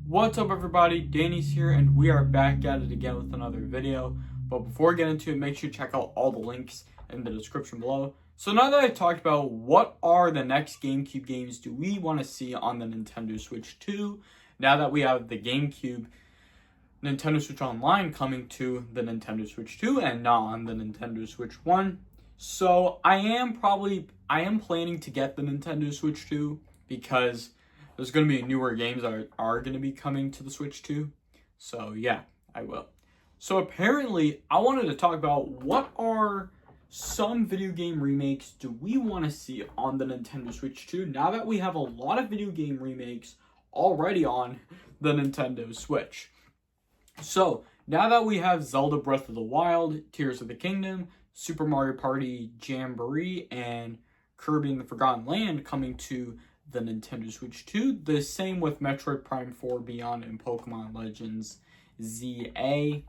What's up everybody, Danny's here and we are back at it again with another video. But before we get into it, make sure to check out all the links in the description below. So now that I've talked about what are the next GameCube games do we want to see on the Nintendo Switch 2, now that we have the GameCube Nintendo Switch Online coming to the Nintendo Switch 2 and not on the Nintendo Switch 1. So I am planning to get the Nintendo Switch 2 because there's going to be newer games that are going to be coming to the Switch 2. So yeah, I will. So apparently, I wanted to talk about what are some video game remakes do we want to see on the Nintendo Switch 2 now that we have a lot of video game remakes already on the Nintendo Switch. So now that we have Zelda Breath of the Wild, Tears of the Kingdom, Super Mario Party Jamboree, and Kirby and the Forgotten Land coming to the Nintendo Switch 2. The same with Metroid Prime 4 Beyond and Pokemon Legends ZA.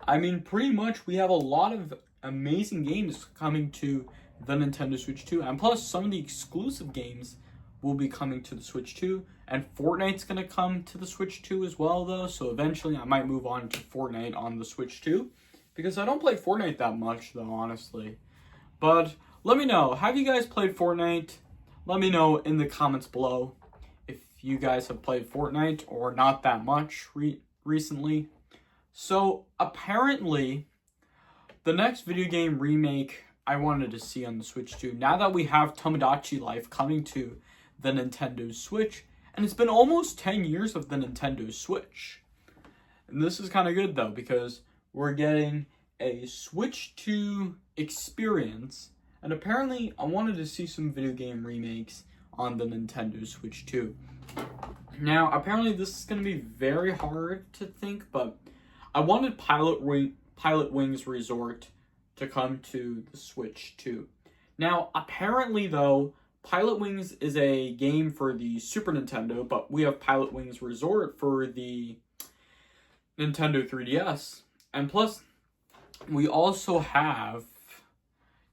I mean, pretty much we have a lot of amazing games coming to the Nintendo Switch 2. And plus, some of the exclusive games will be coming to the Switch 2. And Fortnite's going to come to the Switch 2 as well, though. So eventually I might move on to Fortnite on the Switch 2. Because I don't play Fortnite that much, though, honestly. But let me know. Have you guys played Fortnite? Let me know in the comments below if you guys have played Fortnite or not that much recently. So apparently, the next video game remake I wanted to see on the Switch 2, now that we have Tomodachi Life coming to the Nintendo Switch, and it's been almost 10 years of the Nintendo Switch. And this is kind of good though, because we're getting a Switch 2 experience. And apparently, I wanted to see some video game remakes on the Nintendo Switch 2. Now, apparently this is going to be very hard to think, but I wanted Pilotwings Resort to come to the Switch 2. Now, apparently though, Pilotwings is a game for the Super Nintendo, but we have Pilotwings Resort for the Nintendo 3DS. And plus, we also have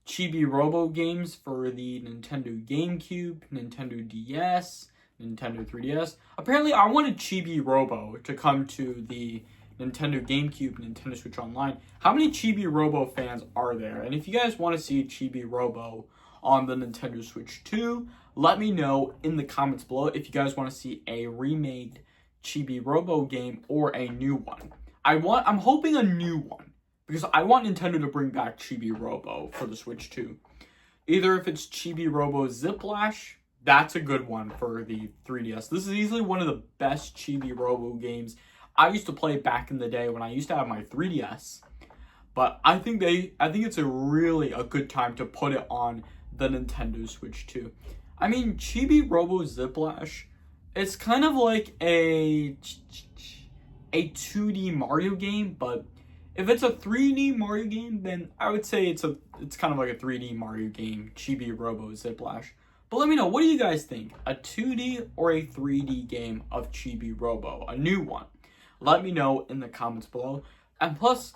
Chibi Robo games for the Nintendo GameCube, Nintendo DS, Nintendo 3DS. Apparently, I wanted Chibi Robo to come to the Nintendo GameCube, Nintendo Switch Online. How many Chibi Robo fans are there? And if you guys want to see Chibi Robo on the Nintendo Switch 2, let me know in the comments below if you guys want to see a remade Chibi Robo game or a new one. I'm hoping a new one, because I want Nintendo to bring back Chibi Robo for the Switch 2. Either if it's Chibi Robo Ziplash, that's a good one for the 3DS. This is easily one of the best Chibi Robo games I used to play back in the day when I used to have my 3DS. But I think it's a good time to put it on the Nintendo Switch 2. I mean, Chibi Robo Ziplash, it's kind of like a 2D Mario game, but if it's a 3D Mario game, then I would say it's kind of like a 3D Mario game, Chibi Robo Ziplash. But let me know, what do you guys think? A 2D or a 3D game of Chibi Robo? A new one? Let me know in the comments below. And plus,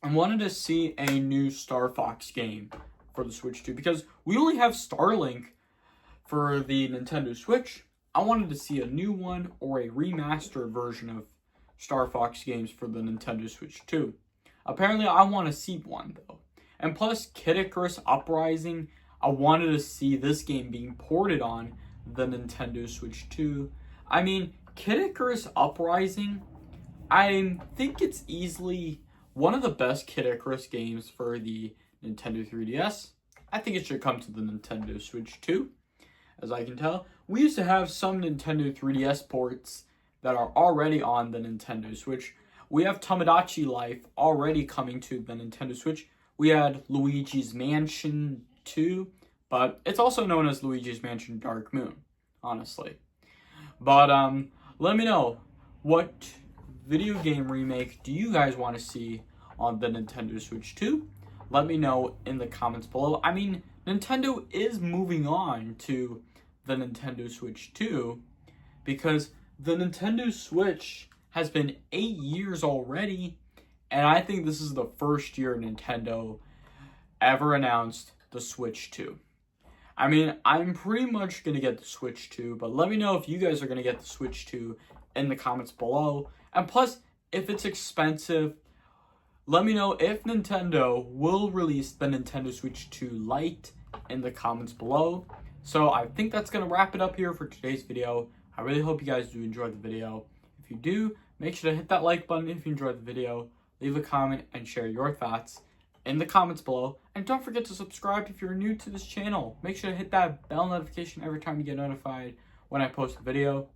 I wanted to see a new Starfox game for the Switch 2, because we only have Starlink for the Nintendo Switch. I wanted to see a new one or a remastered version of Starfox games for the Nintendo Switch 2. Apparently, I want to see one, though. And plus, Kid Icarus Uprising, I wanted to see this game being ported on the Nintendo Switch 2. I mean, Kid Icarus Uprising, I think it's easily one of the best Kid Icarus games for the Nintendo 3DS. I think it should come to the Nintendo Switch 2, as I can tell. We used to have some Nintendo 3DS ports that are already on the Nintendo Switch. We have Tomodachi Life already coming to the Nintendo Switch. We had Luigi's Mansion 2, but it's also known as Luigi's Mansion Dark Moon, honestly. But let me know, what video game remake do you guys want to see on the Nintendo Switch 2? Let me know in the comments below. I mean, Nintendo is moving on to the Nintendo Switch 2 because the Nintendo Switch has been 8 years already, and I think this is the first year Nintendo ever announced the Switch 2. I mean, I'm pretty much going to get the Switch 2, but let me know if you guys are going to get the Switch 2 in the comments below. And plus, if it's expensive, let me know if Nintendo will release the Nintendo Switch 2 Lite in the comments below. So I think that's going to wrap it up here for today's video. I really hope you guys do enjoy the video. If you do, make sure to hit that like button if you enjoyed the video. Leave a comment and share your thoughts in the comments below. And don't forget to subscribe if you're new to this channel. Make sure to hit that bell notification every time you get notified when I post a video.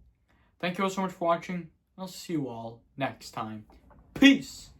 Thank you all so much for watching. I'll see you all next time. Peace!